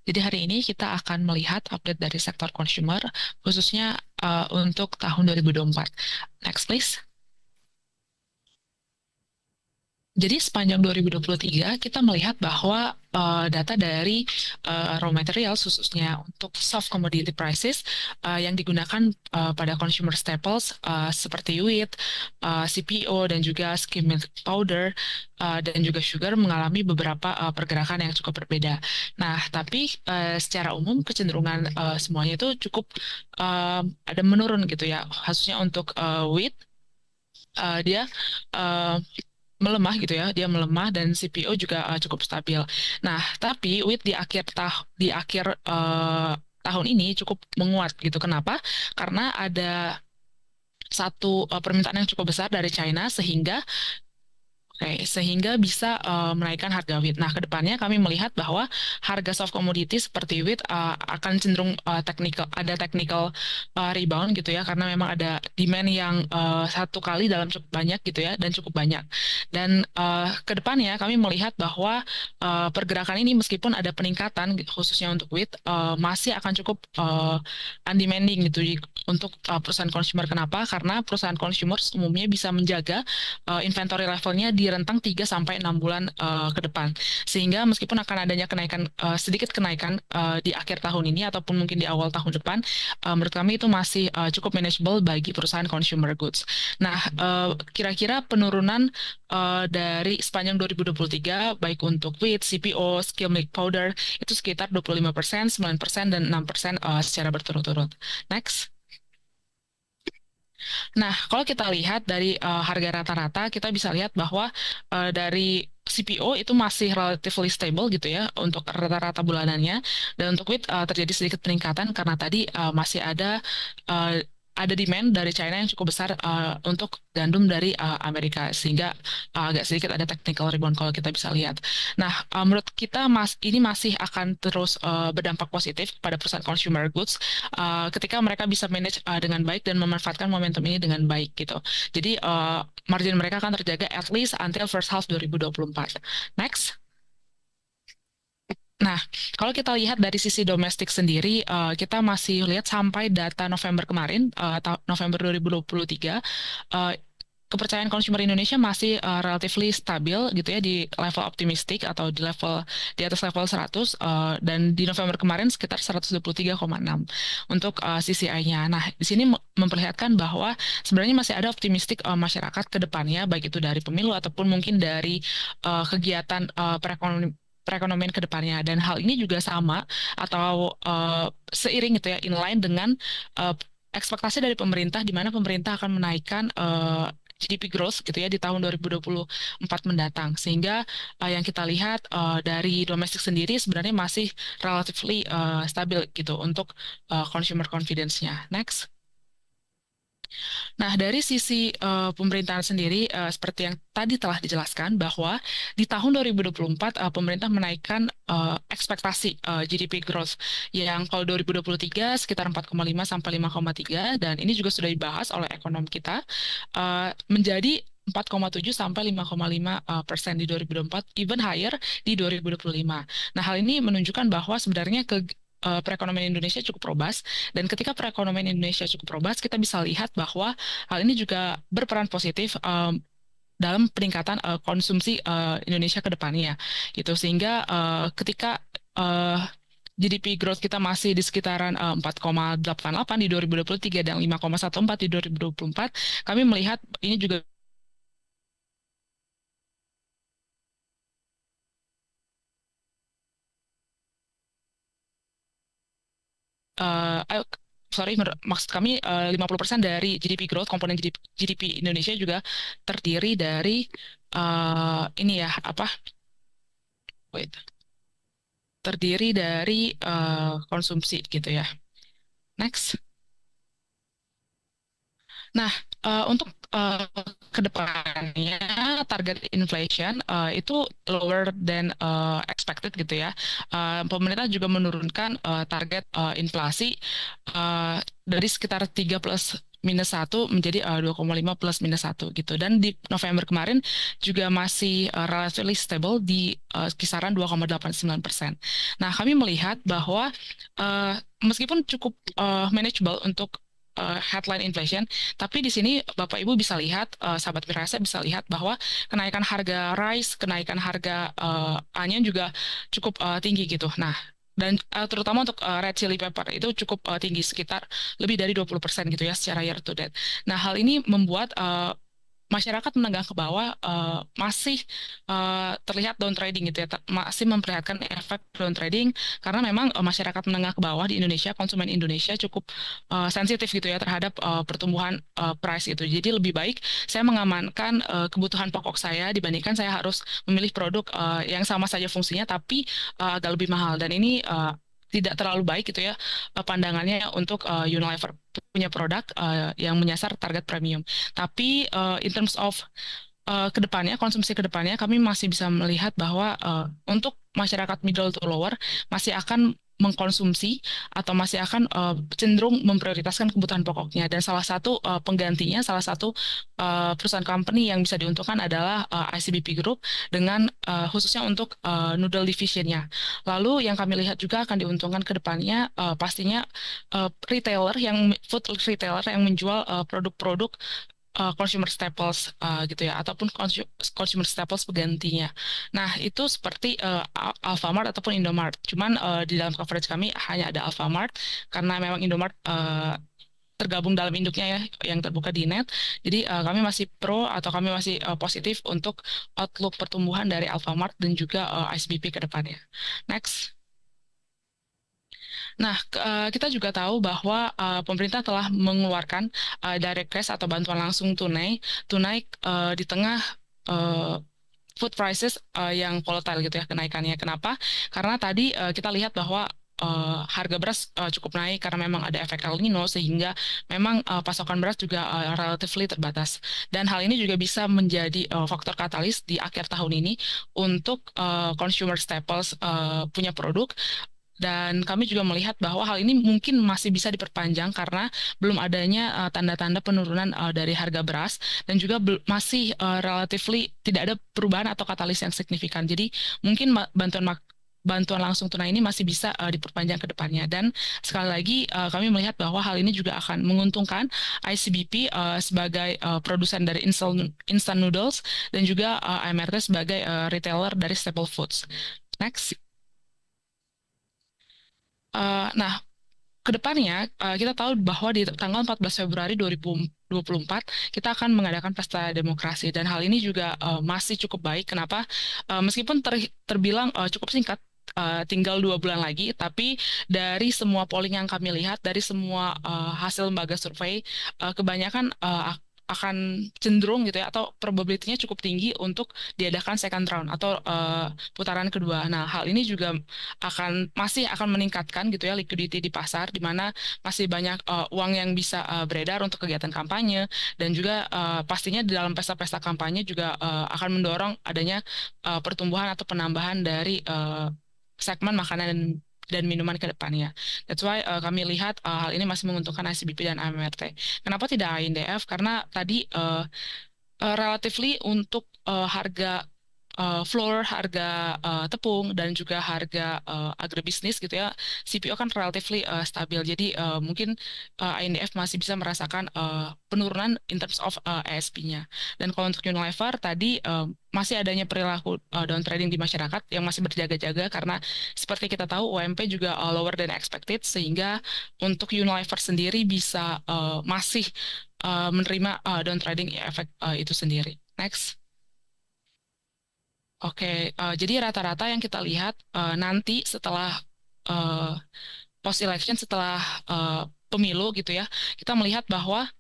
Jadi hari ini kita akan melihat update dari sektor consumer, khususnya untuk tahun 2024. Next, please. Jadi sepanjang 2023 kita melihat bahwa data dari raw materials khususnya untuk soft commodity prices yang digunakan pada consumer staples seperti wheat, CPO dan juga skim milk powder dan juga sugar mengalami beberapa pergerakan yang cukup berbeda. Nah, tapi secara umum kecenderungan semuanya itu cukup ada menurun gitu ya. Khususnya untuk wheat dia uh, melemah gitu ya, dia melemah dan CPO juga cukup stabil. Nah, tapi WIT di akhir tahun ini cukup menguat gitu. Kenapa? Karena ada satu permintaan yang cukup besar dari China sehingga bisa menaikkan harga wheat. Nah, kedepannya kami melihat bahwa harga soft commodity seperti wheat akan cenderung ada technical rebound gitu ya, karena memang ada demand yang satu kali dalam cukup banyak gitu ya, dan cukup banyak. Dan kedepannya kami melihat bahwa pergerakan ini meskipun ada peningkatan khususnya untuk wheat masih akan cukup undemanding gitu untuk perusahaan consumer. Kenapa? Karena perusahaan consumer umumnya bisa menjaga inventory levelnya di rentang 3 sampai 6 bulan ke depan. Sehingga meskipun akan adanya sedikit kenaikan di akhir tahun ini ataupun mungkin di awal tahun depan, menurut kami itu masih cukup manageable bagi perusahaan consumer goods. Nah, kira-kira penurunan dari sepanjang 2023 baik untuk wheat, CPO, skim milk powder itu sekitar 25%, 9%, dan 6% secara berturut-turut. Next. Nah, kalau kita lihat dari harga rata-rata, kita bisa lihat bahwa dari CPO itu masih relatively stable gitu ya untuk rata-rata bulanannya, dan untuk wheat terjadi sedikit peningkatan karena tadi uh, ada demand dari China yang cukup besar untuk gandum dari Amerika, sehingga agak sedikit ada technical rebound kalau kita bisa lihat. Nah, menurut kita ini masih akan terus berdampak positif pada perusahaan consumer goods ketika mereka bisa manage dengan baik dan memanfaatkan momentum ini dengan baik gitu. Jadi margin mereka akan terjaga at least until first half 2024. Next. Nah, kalau kita lihat dari sisi domestik sendiri, kita masih lihat sampai data November kemarin, November 2023, eh, kepercayaan konsumer Indonesia masih relatively stabil gitu ya di level optimistik atau di atas level 100 dan di November kemarin sekitar 123,6 untuk CCI-nya. Nah, di sini memperlihatkan bahwa sebenarnya masih ada optimistik masyarakat ke depannya baik itu dari pemilu ataupun mungkin dari kegiatan perekonomian ke depannya, dan hal ini juga sama atau seiring gitu ya inline dengan uh, ekspektasi dari pemerintah di mana pemerintah akan menaikkan GDP growth gitu ya di tahun 2024 mendatang, sehingga yang kita lihat dari domestik sendiri sebenarnya masih relatively stabil gitu untuk consumer confidence-nya. Next. Nah, dari sisi pemerintahan sendiri, seperti yang tadi telah dijelaskan bahwa di tahun 2024 pemerintah menaikkan ekspektasi GDP growth yang kalau 2023 sekitar 4,5 sampai 5,3, dan ini juga sudah dibahas oleh ekonom kita menjadi 4,7 sampai 5,5% di 2024, even higher di 2025. Nah, hal ini menunjukkan bahwa sebenarnya perekonomian Indonesia cukup robust, dan ketika perekonomian Indonesia cukup robust, kita bisa lihat bahwa hal ini juga berperan positif dalam peningkatan konsumsi Indonesia ke depannya gitu, sehingga ketika GDP growth kita masih di sekitaran 4,88 di 2023 dan 5,14 di 2024, kami melihat ini juga sorry, maksud kami 50% dari GDP growth, komponen GDP Indonesia juga terdiri dari ini ya, apa? Wait, terdiri dari konsumsi gitu ya. Next. Nah, untuk ke depannya target inflation itu lower than expected gitu ya. Pemerintah juga menurunkan target inflasi dari sekitar -1 menjadi 2,5 plus -1 gitu. Dan di November kemarin juga masih relatively stable di kisaran 2,89%. Nah, kami melihat bahwa meskipun cukup manageable untuk headline inflation, tapi di sini Bapak Ibu bisa lihat, sahabat Mirasa bisa lihat bahwa kenaikan harga rice, kenaikan harga onion juga cukup tinggi gitu. Nah, dan terutama untuk red chili pepper itu cukup tinggi, sekitar lebih dari 20% gitu ya secara year to date. Nah, hal ini membuat masyarakat menengah ke bawah masih terlihat down trading gitu ya, masih memperlihatkan efek down trading karena memang masyarakat menengah ke bawah di Indonesia, konsumen Indonesia cukup sensitif gitu ya terhadap pertumbuhan price itu. Jadi lebih baik saya mengamankan kebutuhan pokok saya dibandingkan saya harus memilih produk yang sama saja fungsinya tapi agak lebih mahal. Dan ini tidak terlalu baik gitu ya pandangannya untuk Unilever punya produk yang menyasar target premium. Tapi in terms of kedepannya, konsumsi kedepannya, kami masih bisa melihat bahwa untuk masyarakat middle to lower masih akan mengkonsumsi atau masih akan cenderung memprioritaskan kebutuhan pokoknya. Dan salah satu penggantinya, salah satu perusahaan company yang bisa diuntungkan adalah ICBP Group dengan khususnya untuk noodle divisionnya. Lalu yang kami lihat juga akan diuntungkan ke depannya pastinya retailer yang food retailer yang menjual produk-produk consumer staples gitu ya ataupun consumer staples penggantinya. Nah, itu seperti Alfamart ataupun Indomart. Cuman di dalam coverage kami hanya ada Alfamart karena memang Indomart tergabung dalam induknya ya yang terbuka di net. Jadi kami masih pro atau kami masih positif untuk outlook pertumbuhan dari Alfamart dan juga ICBP ke depannya. Next. Nah, kita juga tahu bahwa pemerintah telah mengeluarkan direct cash atau bantuan langsung tunai, di tengah uh, food prices yang volatile gitu ya kenaikannya. Kenapa? Karena tadi kita lihat bahwa harga beras cukup naik karena memang ada efek El Nino sehingga memang pasokan beras juga relatively terbatas. Dan hal ini juga bisa menjadi faktor katalis di akhir tahun ini untuk consumer staples punya produk dan kami juga melihat bahwa hal ini mungkin masih bisa diperpanjang karena belum adanya tanda-tanda penurunan dari harga beras dan juga masih relatively tidak ada perubahan atau katalis yang signifikan. Jadi mungkin bantuan langsung tunai ini masih bisa diperpanjang ke depannya. Dan sekali lagi kami melihat bahwa hal ini juga akan menguntungkan ICBP sebagai produsen dari instant noodles dan juga AMRT sebagai retailer dari staple foods. Next. Nah, ke depannya kita tahu bahwa di tanggal 14 Februari 2024 kita akan mengadakan pesta demokrasi dan hal ini juga masih cukup baik. Kenapa? Meskipun terbilang cukup singkat, tinggal 2 bulan lagi, tapi dari semua polling yang kami lihat, dari semua hasil lembaga survei, kebanyakan akan cenderung gitu ya atau probability-nya cukup tinggi untuk diadakan second round atau putaran kedua. Nah, hal ini juga masih akan meningkatkan gitu ya liquidity di pasar di mana masih banyak uang yang bisa beredar untuk kegiatan kampanye dan juga pastinya di dalam pesta-pesta kampanye juga akan mendorong adanya pertumbuhan atau penambahan dari segmen makanan dan minuman ke depannya. That's why kami lihat hal ini masih menguntungkan ICBP dan AMRT. Kenapa tidak INDF? Karena tadi relatively untuk harga flour, harga tepung dan juga harga agribisnis gitu ya, CPO kan relatively stabil. Jadi mungkin INDF masih bisa merasakan penurunan in terms of ASP-nya. Dan kalau untuk Unilever tadi masih adanya perilaku down trading di masyarakat yang masih berjaga-jaga karena seperti kita tahu UMP juga lower than expected sehingga untuk Unilever sendiri bisa masih menerima down trading efek itu sendiri. Next. Oke, jadi rata-rata yang kita lihat nanti setelah uh, post election, setelah pemilu gitu ya, kita melihat bahwa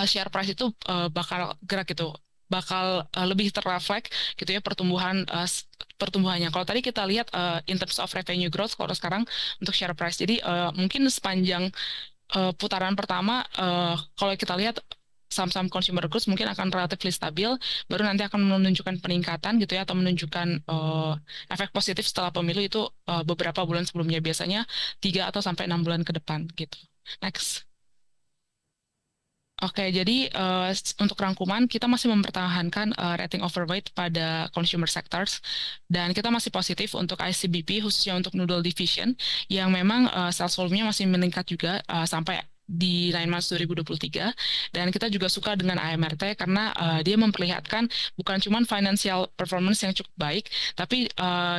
share price itu bakal gerak gitu, bakal lebih terreflek gitu ya pertumbuhannya. Kalau tadi kita lihat in terms of revenue growth, kalau sekarang untuk share price, jadi mungkin sepanjang putaran pertama, kalau kita lihat saham-saham consumer goods mungkin akan relatif stabil, baru nanti akan menunjukkan peningkatan gitu ya, atau menunjukkan efek positif setelah pemilu itu beberapa bulan sebelumnya, biasanya 3 atau sampai 6 bulan ke depan gitu. Next. Oke, jadi untuk rangkuman kita masih mempertahankan rating overweight pada consumer sectors dan kita masih positif untuk ICBP khususnya untuk noodle division yang memang sales volume-nya masih meningkat juga sampai di 9 months 2023 dan kita juga suka dengan AMRT karena dia memperlihatkan bukan cuma financial performance yang cukup baik tapi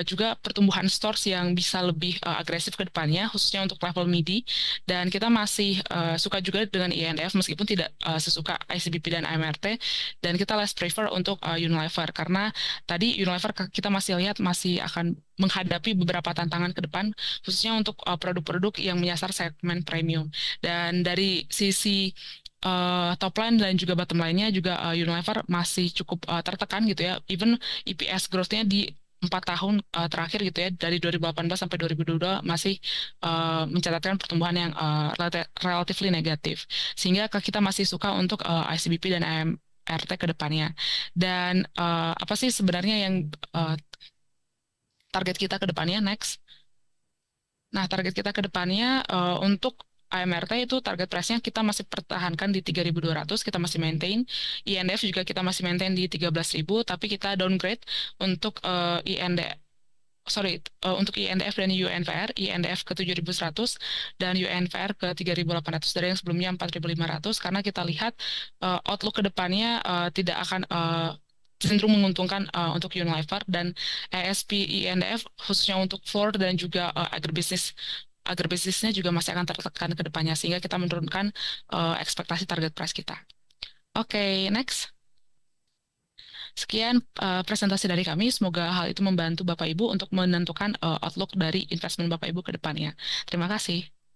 juga pertumbuhan stores yang bisa lebih agresif ke depannya khususnya untuk level midi dan kita masih suka juga dengan INF meskipun tidak sesuka ICBP dan AMRT dan kita less prefer untuk Unilever karena tadi Unilever kita masih lihat masih akan menghadapi beberapa tantangan ke depan khususnya untuk produk-produk yang menyasar segmen premium dan dari sisi top line dan juga bottom line-nya juga Unilever masih cukup tertekan gitu ya even EPS growth-nya di 4 tahun terakhir gitu ya dari 2018 sampai 2022 masih mencatatkan pertumbuhan yang relatively negatif sehingga kita masih suka untuk ICBP dan AMRT ke depannya dan apa sih sebenarnya yang target kita ke depannya next. Nah, target kita ke depannya untuk AMRT itu target price-nya kita masih pertahankan di 3.200, kita masih maintain. INDF juga kita masih maintain di 13.000, tapi kita downgrade untuk untuk INDF dan UNVR, INDF ke 7.100 dan UNVR ke 3.800 dari yang sebelumnya 4.500 karena kita lihat outlook ke depannya tidak akan cenderung menguntungkan untuk Unilever dan ASP INDF khususnya untuk flour dan juga agribisnisnya juga masih akan tertekan ke depannya sehingga kita menurunkan ekspektasi target price kita. Oke, next. Sekian presentasi dari kami. Semoga hal itu membantu Bapak Ibu untuk menentukan outlook dari investment Bapak Ibu ke depannya. Terima kasih.